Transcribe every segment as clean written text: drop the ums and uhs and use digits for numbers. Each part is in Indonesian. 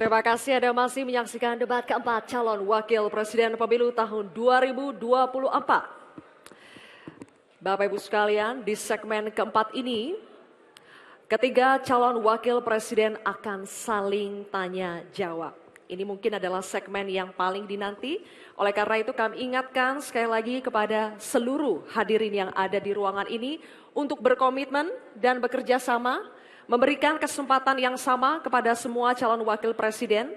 Terima kasih Anda masih menyaksikan debat keempat calon wakil presiden pemilu tahun 2024. Bapak Ibu sekalian, di segmen keempat ini, ketiga calon wakil presiden akan saling tanya jawab. Ini mungkin adalah segmen yang paling dinanti. Oleh karena itu kami ingatkan sekali lagi kepada seluruh hadirin yang ada di ruangan ini untuk berkomitmen dan bekerja sama, memberikan kesempatan yang sama kepada semua calon wakil presiden.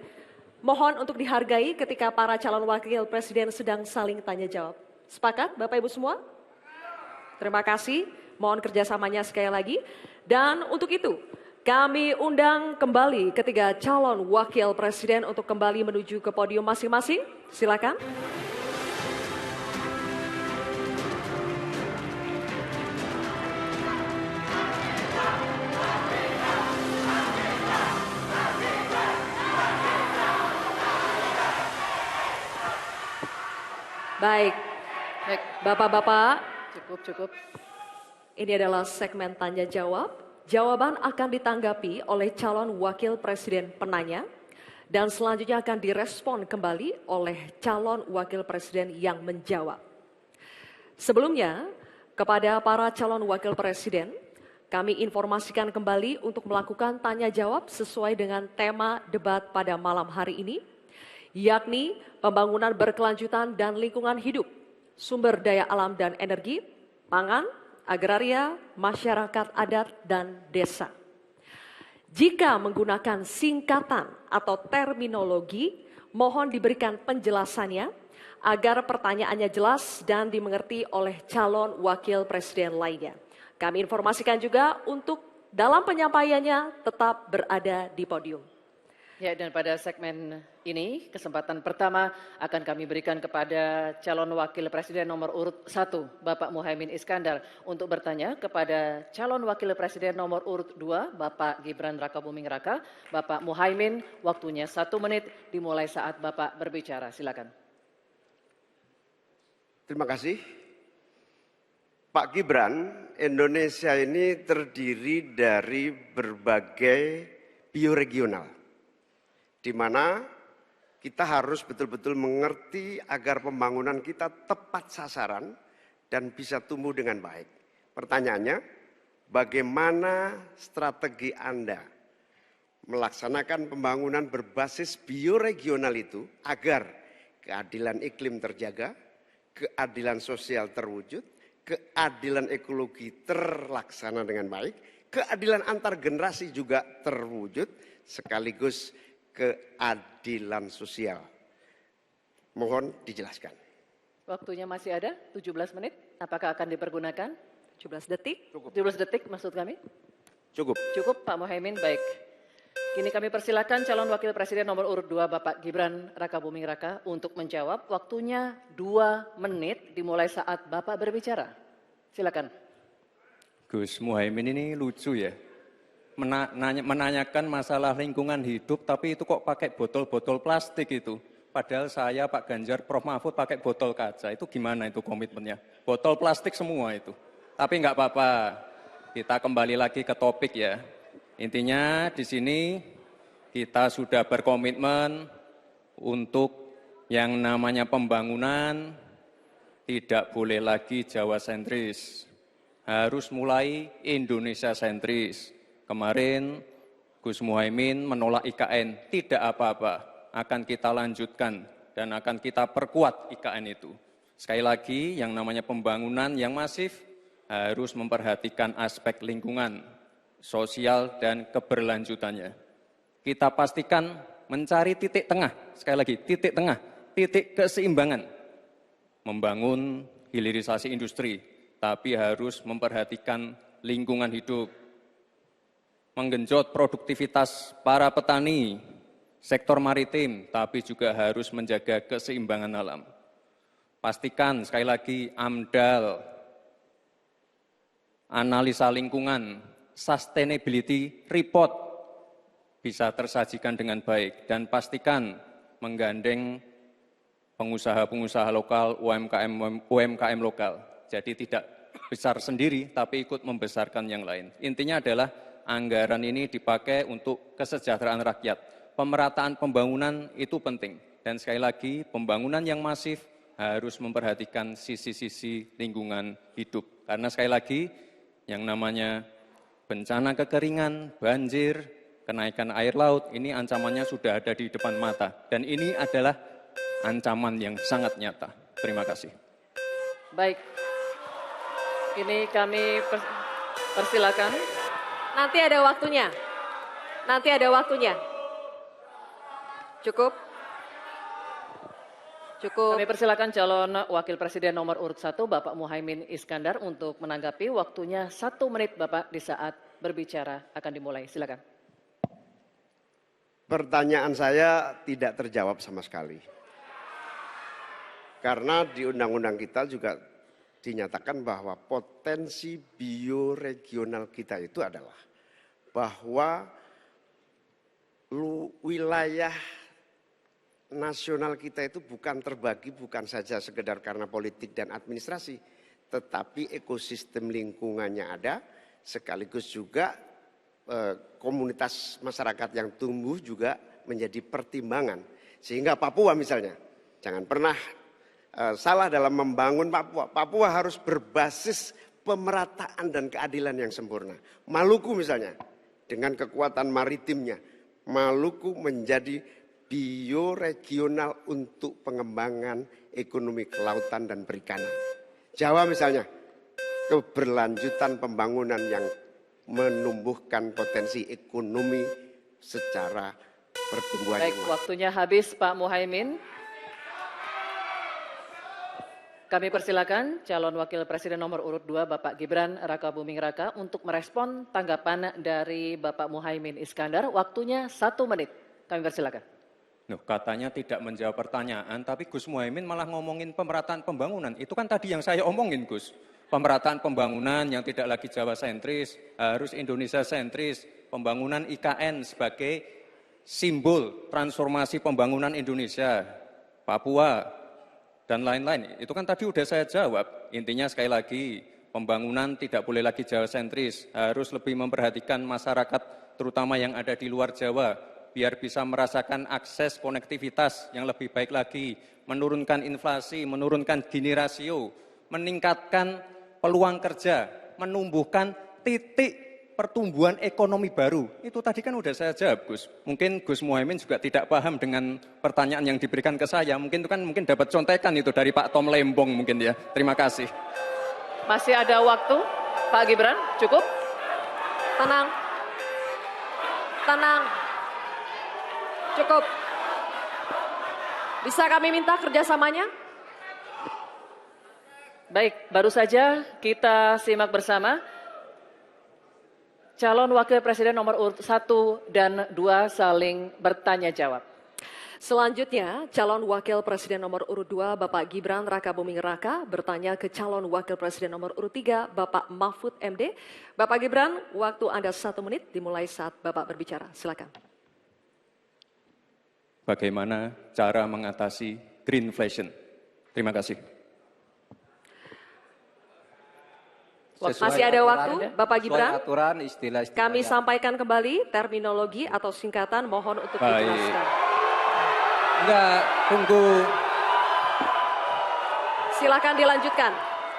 Mohon untuk dihargai ketika para calon wakil presiden sedang saling tanya jawab. Sepakat Bapak Ibu semua? Terima kasih, mohon kerjasamanya sekali lagi. Dan untuk itu, kami undang kembali ketiga calon wakil presiden untuk kembali menuju ke podium masing-masing. Silakan. Baik, Bapak-bapak, Cukup. ini adalah segmen tanya jawab. Jawaban akan ditanggapi oleh calon wakil presiden penanya dan selanjutnya akan direspon kembali oleh calon wakil presiden yang menjawab. Sebelumnya, kepada para calon wakil presiden, kami informasikan kembali untuk melakukan tanya jawab sesuai dengan tema debat pada malam hari ini, yakni pembangunan berkelanjutan dan lingkungan hidup, sumber daya alam dan energi, pangan, agraria, masyarakat adat, dan desa. Jika menggunakan singkatan atau terminologi, mohon diberikan penjelasannya agar pertanyaannya jelas dan dimengerti oleh calon wakil presiden lainnya. Kami informasikan juga untuk dalam penyampaiannya tetap berada di podium. Ya, dan pada segmen ini, kesempatan pertama akan kami berikan kepada calon wakil presiden nomor urut 1, Bapak Muhaimin Iskandar, untuk bertanya kepada calon wakil presiden nomor urut 2, Bapak Gibran Rakabuming Raka. Bapak Muhaimin, waktunya 1 menit dimulai saat Bapak berbicara. Silakan. Terima kasih. Pak Gibran, Indonesia ini terdiri dari berbagai bioregional, di mana kita harus betul-betul mengerti agar pembangunan kita tepat sasaran dan bisa tumbuh dengan baik. Pertanyaannya, bagaimana strategi Anda melaksanakan pembangunan berbasis bioregional itu agar keadilan iklim terjaga, keadilan sosial terwujud, keadilan ekologi terlaksana dengan baik, keadilan antar generasi juga terwujud, sekaligus keadilan sosial. Mohon dijelaskan. Waktunya masih ada 17 menit. Apakah akan dipergunakan? 17 detik. 17 detik maksud kami? Cukup. Cukup Pak Muhaimin, baik. Kini kami persilakan calon wakil presiden nomor urut 2 Bapak Gibran Rakabuming Raka untuk menjawab. Waktunya 2 menit dimulai saat Bapak berbicara. Silakan. Gus Muhaimin ini lucu ya. Menanyakan masalah lingkungan hidup, tapi itu kok pakai botol-botol plastik itu. Padahal saya, Pak Ganjar, Prof. Mahfud pakai botol kaca. Itu gimana itu komitmennya? Botol plastik semua itu. Tapi nggak apa-apa, kita kembali lagi ke topik ya. Intinya di sini kita sudah berkomitmen untuk yang namanya pembangunan tidak boleh lagi Jawa sentris. Harus mulai Indonesia sentris. Kemarin Gus Muhaimin menolak IKN, tidak apa-apa, akan kita lanjutkan dan akan kita perkuat IKN itu. Sekali lagi, yang namanya pembangunan yang masif harus memperhatikan aspek lingkungan, sosial, dan keberlanjutannya. Kita pastikan mencari titik tengah, sekali lagi, titik tengah, titik keseimbangan. Membangun hilirisasi industri, tapi harus memperhatikan lingkungan hidup. Menggenjot produktivitas para petani, sektor maritim, tapi juga harus menjaga keseimbangan alam. Pastikan sekali lagi AMDAL, analisa lingkungan, sustainability report bisa tersajikan dengan baik dan pastikan menggandeng pengusaha-pengusaha lokal, UMKM lokal. Jadi tidak besar sendiri tapi ikut membesarkan yang lain. Intinya adalah anggaran ini dipakai untuk kesejahteraan rakyat, pemerataan pembangunan itu penting. Dan sekali lagi, pembangunan yang masif harus memperhatikan sisi-sisi lingkungan hidup. Karena sekali lagi, yang namanya bencana kekeringan, banjir, kenaikan air laut, ini ancamannya sudah ada di depan mata. Dan ini adalah ancaman yang sangat nyata. Terima kasih. Baik, ini kami persilakan. Nanti ada waktunya. Nanti ada waktunya. Cukup. Cukup. Kami persilakan calon wakil presiden nomor urut 1 Bapak Muhaimin Iskandar untuk menanggapi. Waktunya 1 menit Bapak di saat berbicara akan dimulai. Silakan. Pertanyaan saya tidak terjawab sama sekali. Karena di undang-undang kita juga dinyatakan bahwa potensi bioregional kita itu adalah bahwa wilayah nasional kita itu bukan terbagi bukan saja sekedar karena politik dan administrasi, tetapi ekosistem lingkungannya ada, sekaligus juga komunitas masyarakat yang tumbuh juga menjadi pertimbangan. Sehingga Papua misalnya, jangan pernah salah dalam membangun Papua. Papua harus berbasis pemerataan dan keadilan yang sempurna. Maluku misalnya, dengan kekuatan maritimnya, Maluku menjadi bioregional untuk pengembangan ekonomi kelautan dan perikanan. Jawa misalnya, keberlanjutan pembangunan yang menumbuhkan potensi ekonomi secara pertumbuhan. Baik, waktunya habis Pak Muhaimin. Kami persilakan calon wakil presiden nomor urut 2 Bapak Gibran Rakabuming Raka untuk merespon tanggapan dari Bapak Muhaimin Iskandar. Waktunya 1 menit. Kami persilakan. Loh, katanya tidak menjawab pertanyaan, tapi Gus Muhaimin malah ngomongin pemerataan pembangunan. Itu kan tadi yang saya omongin, Gus. Pemerataan pembangunan yang tidak lagi Jawa sentris, harus Indonesia sentris. Pembangunan IKN sebagai simbol transformasi pembangunan Indonesia, Papua, dan lain-lain. Itu kan tadi udah saya jawab. Intinya sekali lagi, pembangunan tidak boleh lagi Jawa sentris, harus lebih memperhatikan masyarakat terutama yang ada di luar Jawa, biar bisa merasakan akses konektivitas yang lebih baik lagi, menurunkan inflasi, menurunkan Gini rasio, meningkatkan peluang kerja, menumbuhkan titik pertumbuhan ekonomi baru. Itu tadi kan udah saya jawab, Gus. Mungkin Gus Muhaimin juga tidak paham dengan pertanyaan yang diberikan ke saya. Mungkin itu kan dapat contekan itu dari Pak Tom Lembong mungkin ya. Terima kasih. Masih ada waktu, Pak Gibran, cukup? Tenang. Tenang. Cukup. Bisa kami minta kerjasamanya? Baik, baru saja kita simak bersama. Calon wakil presiden nomor urut 1 dan 2 saling bertanya jawab. Selanjutnya, calon wakil presiden nomor urut 2 Bapak Gibran Rakabuming Raka bertanya ke calon wakil presiden nomor urut 3 Bapak Mahfud MD. Bapak Gibran, waktu Anda 1 menit dimulai saat Bapak berbicara. Silakan. Bagaimana cara mengatasi greenflation? Terima kasih. Masih ada waktu, Bapak Gibran. Aturan istilah. Kami sampaikan kembali terminologi atau singkatan, mohon untuk dijelaskan. Enggak, tunggu. Silakan dilanjutkan.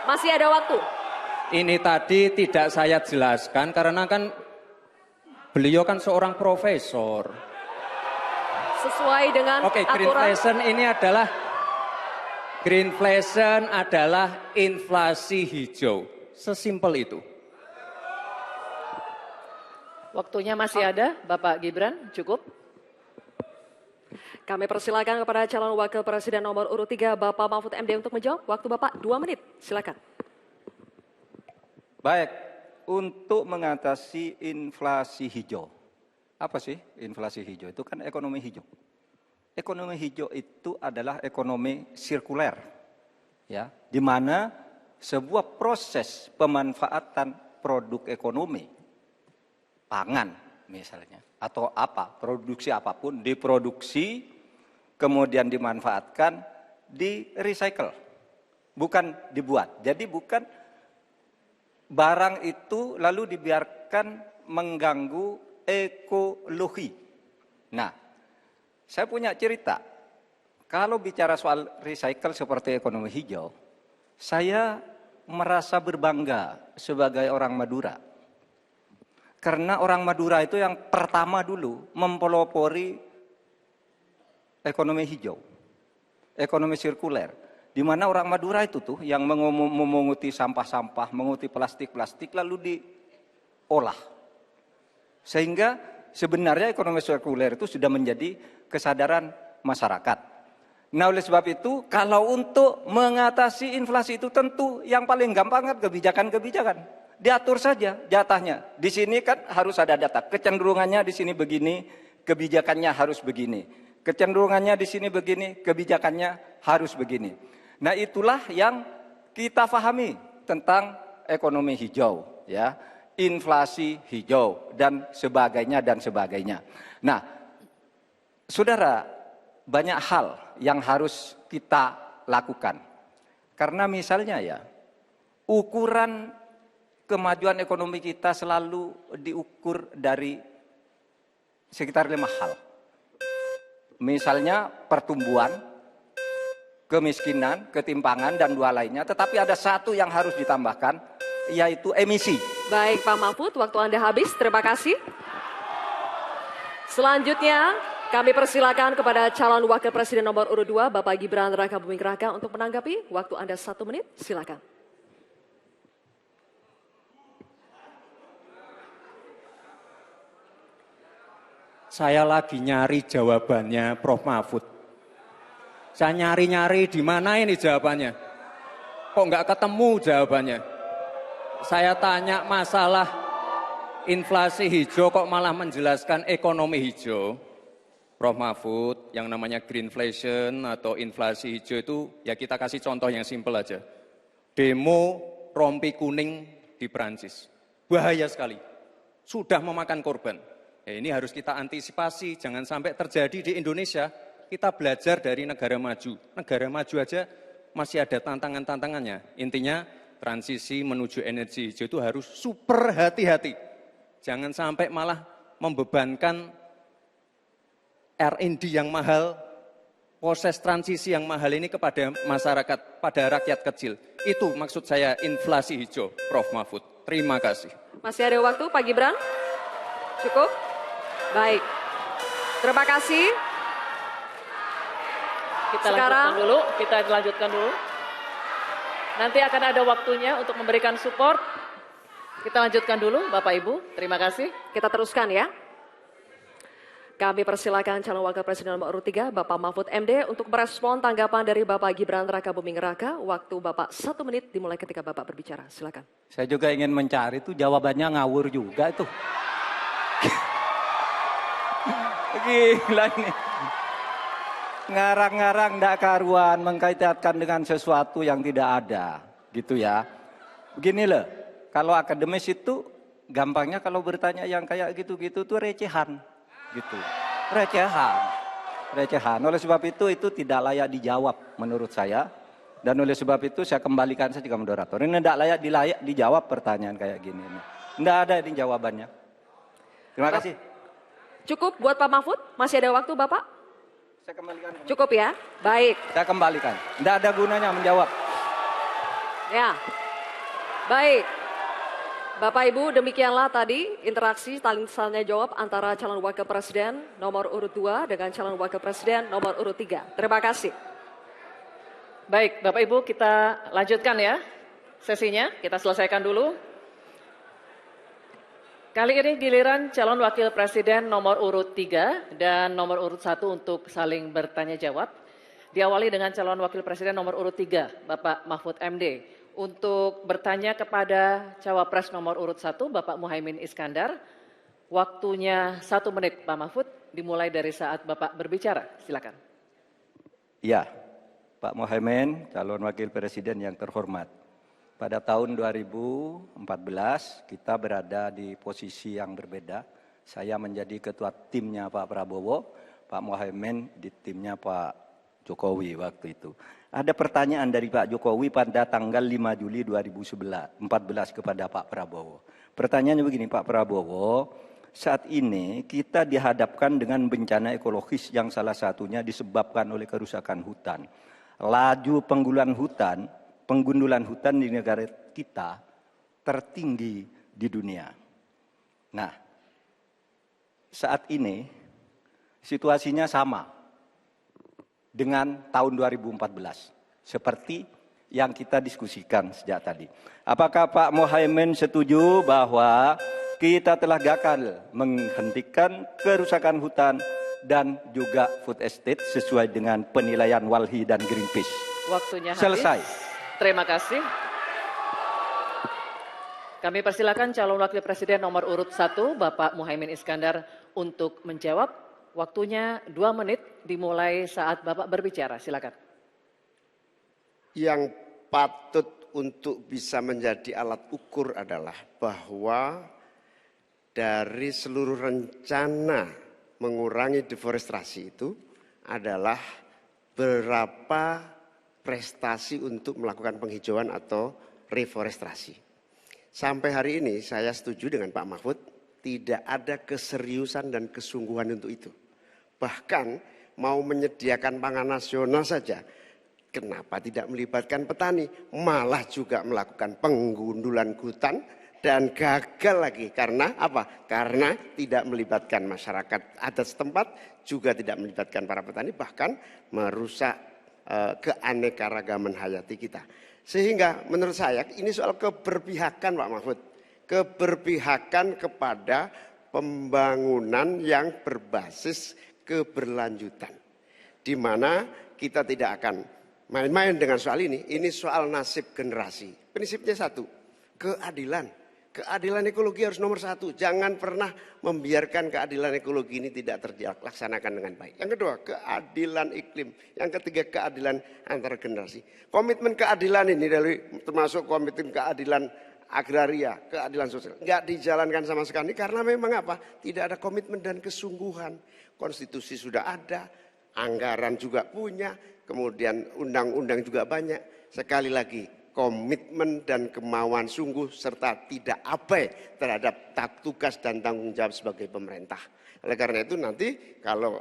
Masih ada waktu. Ini tadi tidak saya jelaskan karena kan beliau kan seorang profesor. Sesuai dengan Oke, greenflation adalah inflasi hijau. Sesimpel itu. Waktunya masih ada, Bapak Gibran, cukup? Kami persilakan kepada calon wakil presiden nomor urut 3 Bapak Mahfud MD untuk menjawab. Waktu Bapak 2 menit, silakan. Baik, untuk mengatasi inflasi hijau. Apa sih inflasi hijau? Itu kan ekonomi hijau. Ekonomi hijau itu adalah ekonomi sirkuler, ya, di mana sebuah proses pemanfaatan produk ekonomi, pangan misalnya, atau produksi apapun, diproduksi, kemudian dimanfaatkan, di recycle, bukan dibuat. Jadi bukan barang itu lalu dibiarkan mengganggu ekologi. Nah, Saya punya cerita. Kalau bicara soal recycle seperti ekonomi hijau, saya merasa berbangga sebagai orang Madura. Karena orang Madura itu yang pertama dulu mempelopori ekonomi hijau, ekonomi sirkuler. Di mana orang Madura itu tuh yang memunguti sampah-sampah, menguti plastik-plastik lalu diolah. Sehingga sebenarnya ekonomi sirkuler itu sudah menjadi kesadaran masyarakat. Nah oleh sebab itu kalau untuk mengatasi inflasi itu tentu yang paling gampang kan kebijakan-kebijakan. Diatur saja jatahnya. Di sini kan harus ada data. Kecenderungannya di sini begini, kebijakannya harus begini. Kecenderungannya di sini begini, kebijakannya harus begini. Nah itulah yang kita pahami tentang ekonomi hijau, ya, inflasi hijau dan sebagainya dan sebagainya. Nah, saudara, banyak hal yang harus kita lakukan. Karena misalnya ya, ukuran kemajuan ekonomi kita selalu diukur dari sekitar 5 hal. Misalnya pertumbuhan, kemiskinan, ketimpangan, dan 2 lainnya. Tetapi ada 1 yang harus ditambahkan, yaitu emisi. Baik Pak Mahfud, waktu Anda habis. Terima kasih. Selanjutnya, kami persilakan kepada calon wakil presiden nomor urut 2, Bapak Gibran Rakabuming Raka untuk menanggapi. Waktu Anda 1 menit, silakan. Saya lagi nyari jawabannya Prof. Mahfud. Saya nyari-nyari di mana ini jawabannya. Kok nggak ketemu jawabannya. Saya tanya masalah inflasi hijau kok malah menjelaskan ekonomi hijau. Prof. Mahfud, yang namanya greenflation atau inflasi hijau itu ya kita kasih contoh yang simpel aja. Demo rompi kuning di Perancis. Bahaya sekali. Sudah memakan korban. Ya, ini harus kita antisipasi, jangan sampai terjadi di Indonesia. Kita belajar dari negara maju. Negara maju aja masih ada tantangan-tantangannya. Intinya transisi menuju energi hijau itu harus super hati-hati. Jangan sampai malah membebankan R&D yang mahal, proses transisi yang mahal ini kepada masyarakat, pada rakyat kecil. Itu maksud saya inflasi hijau, Prof. Mahfud. Terima kasih. Masih ada waktu Pak Gibran? Cukup? Baik. Terima kasih. Kita lanjutkan dulu. Nanti akan ada waktunya untuk memberikan support. Kita lanjutkan dulu Bapak Ibu. Terima kasih. Kita teruskan ya. Kami persilakan calon wakil presiden nomor urut 3, Bapak Mahfud MD untuk merespon tanggapan dari Bapak Gibran Rakabuming Raka. Waktu Bapak 1 menit dimulai ketika Bapak berbicara. Silakan. Saya juga ingin mencari itu jawabannya ngawur juga itu. Gila ini. Ngarang-ngarang ndak karuan mengkaitkan dengan sesuatu yang tidak ada, gitu ya. Begini loh, kalau akademis itu gampangnya kalau bertanya yang kayak gitu-gitu tuh recehan, gitu. Recehan. Oleh sebab itu tidak layak dijawab menurut saya. Dan oleh sebab itu saya kembalikan saja ke moderator. Ini tidak layak dijawab pertanyaan kayak gini. Tidak ada ini jawabannya. Terima kasih. Cukup buat Pak Mahfud? Masih ada waktu Bapak? Saya kembalikan. Cukup ya? Baik. Saya kembalikan. Tidak ada gunanya menjawab. Ya. Baik. Bapak Ibu, demikianlah tadi interaksi saling tanya jawab antara calon wakil presiden nomor urut 2 dengan calon wakil presiden nomor urut 3. Terima kasih. Baik, Bapak Ibu, kita lanjutkan ya sesinya. Kita selesaikan dulu. Kali ini giliran calon wakil presiden nomor urut 3 dan nomor urut 1 untuk saling bertanya jawab. Diawali dengan calon wakil presiden nomor urut 3, Bapak Mahfud MD. Untuk bertanya kepada cawapres nomor urut 1, Bapak Muhaimin Iskandar. Waktunya 1 menit, Pak Mahfud, dimulai dari saat Bapak berbicara. Silakan. Ya, Pak Muhaimin, calon wakil presiden yang terhormat. Pada tahun 2014 kita berada di posisi yang berbeda. Saya menjadi ketua timnya Pak Prabowo, Pak Muhaimin di timnya Pak Jokowi waktu itu. Ada pertanyaan dari Pak Jokowi pada tanggal 5 Juli 2014 kepada Pak Prabowo. Pertanyaannya begini, Pak Prabowo, saat ini kita dihadapkan dengan bencana ekologis yang salah satunya disebabkan oleh kerusakan hutan. Laju penggundulan hutan di negara kita tertinggi di dunia. Nah, saat ini situasinya sama dengan tahun 2014, seperti yang kita diskusikan sejak tadi. Apakah Pak Muhaimin setuju bahwa kita telah gagal menghentikan kerusakan hutan dan juga food estate sesuai dengan penilaian Walhi dan Greenpeace? Waktunya habis. Selesai. Terima kasih. Kami persilakan calon wakil presiden nomor urut 1, Bapak Muhaimin Iskandar, untuk menjawab. Waktunya 2 menit dimulai saat Bapak berbicara. Silakan. Yang patut untuk bisa menjadi alat ukur adalah bahwa dari seluruh rencana mengurangi deforestasi itu adalah berapa prestasi untuk melakukan penghijauan atau reforestasi. Sampai hari ini saya setuju dengan Pak Mahfud, tidak ada keseriusan dan kesungguhan untuk itu. Bahkan mau menyediakan pangan nasional saja, kenapa tidak melibatkan petani? Malah juga melakukan penggundulan hutan dan gagal lagi. Karena apa? Karena tidak melibatkan masyarakat adat setempat, juga tidak melibatkan para petani, bahkan merusak keanekaragaman hayati kita. Sehingga menurut saya ini soal keberpihakan Pak Mahfud. Keberpihakan kepada pembangunan yang berbasis keberlanjutan. Di mana kita tidak akan main-main dengan soal ini. Ini soal nasib generasi. Prinsipnya satu, keadilan. Keadilan ekologi harus nomor 1. Jangan pernah membiarkan keadilan ekologi ini tidak terlaksanakan dengan baik. Yang kedua, keadilan iklim. Yang ketiga, keadilan antar generasi. Komitmen keadilan ini termasuk komitmen keadilan agraria, keadilan sosial. Enggak dijalankan sama sekali karena memang apa? Tidak ada komitmen dan kesungguhan. Konstitusi sudah ada, anggaran juga punya, kemudian undang-undang juga banyak. Sekali lagi, komitmen dan kemauan sungguh serta tidak abai terhadap tugas dan tanggung jawab sebagai pemerintah. Oleh karena itu nanti kalau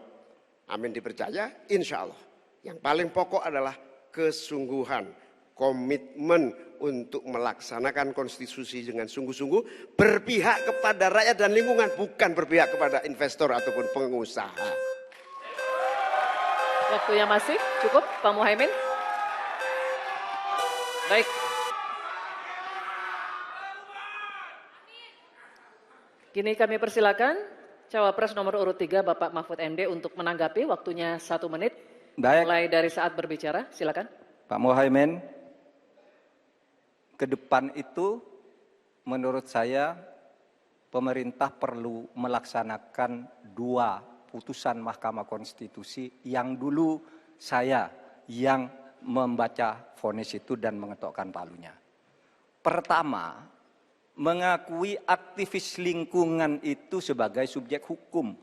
amin dipercaya, insya Allah yang paling pokok adalah kesungguhan, komitmen untuk melaksanakan konstitusi dengan sungguh-sungguh, berpihak kepada rakyat dan lingkungan, bukan berpihak kepada investor ataupun pengusaha. Waktunya masih cukup, Pak Muhaimin. Baik. Kini kami persilakan Cawapres nomor urut 3 Bapak Mahfud MD untuk menanggapi, waktunya 1 menit. Baik. Mulai dari saat berbicara, silakan. Pak Muhaimin, ke depan itu menurut saya pemerintah perlu melaksanakan 2 putusan Mahkamah Konstitusi yang dulu saya yang membaca vonis itu dan mengetokkan palunya. Pertama, mengakui aktivis lingkungan itu sebagai subjek hukum.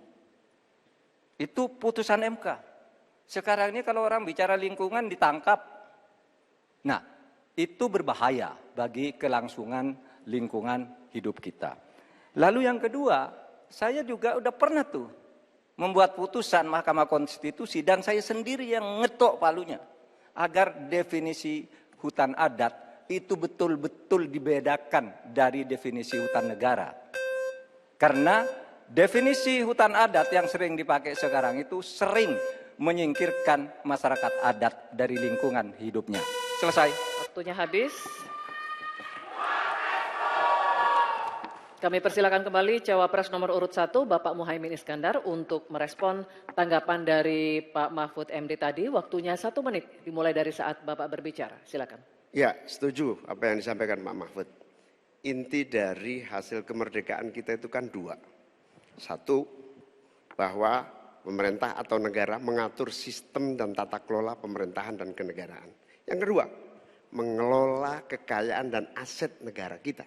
Itu putusan MK. Sekarang ini kalau orang bicara lingkungan ditangkap. Nah, itu berbahaya bagi kelangsungan lingkungan hidup kita. Lalu yang kedua, saya juga udah pernah tuh membuat putusan Mahkamah Konstitusi dan saya sendiri yang ngetok palunya. Agar definisi hutan adat itu betul-betul dibedakan dari definisi hutan negara. Karena definisi hutan adat yang sering dipakai sekarang itu sering menyingkirkan masyarakat adat dari lingkungan hidupnya. Selesai. Waktunya habis. Kami persilakan kembali Cawapres nomor urut 1 Bapak Muhaimin Iskandar untuk merespon tanggapan dari Pak Mahfud MD tadi. Waktunya 1 menit dimulai dari saat Bapak berbicara. Silakan. Ya, setuju apa yang disampaikan Pak Mahfud. Inti dari hasil kemerdekaan kita itu kan 2. 1, bahwa pemerintah atau negara mengatur sistem dan tata kelola pemerintahan dan kenegaraan. Yang kedua, mengelola kekayaan dan aset negara kita.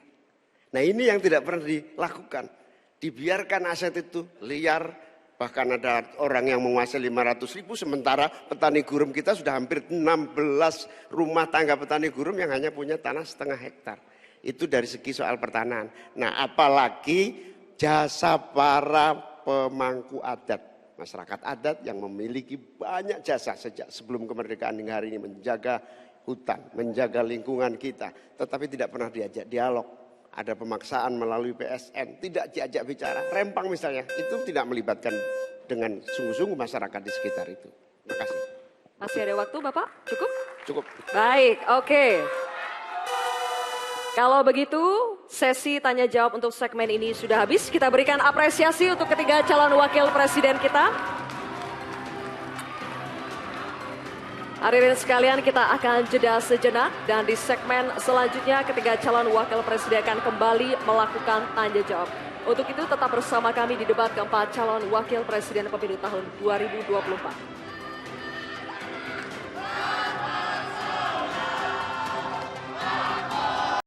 Nah ini yang tidak pernah dilakukan. Dibiarkan aset itu liar. Bahkan ada orang yang menguasai 500.000. Sementara petani gurem kita sudah hampir 16 rumah tangga petani gurem yang hanya punya tanah 0,5 hektar. Itu dari segi soal pertanahan. Nah apalagi jasa para pemangku adat, masyarakat adat yang memiliki banyak jasa sejak sebelum kemerdekaan hingga hari ini menjaga hutan, menjaga lingkungan kita, tetapi tidak pernah diajak dialog. Ada pemaksaan melalui PSN, tidak diajak bicara. Rempang misalnya, itu tidak melibatkan dengan sungguh-sungguh masyarakat di sekitar itu. Terima kasih. Masih ada waktu Bapak? Cukup? Cukup. Baik, oke. Kalau begitu, sesi tanya jawab untuk segmen ini sudah habis. Kita berikan apresiasi untuk ketiga calon wakil presiden kita. Hadirin sekalian, kita akan jeda sejenak dan di segmen selanjutnya ketiga calon wakil presiden akan kembali melakukan tanya jawab. Untuk itu tetap bersama kami di debat keempat calon wakil presiden pemilu tahun 2024.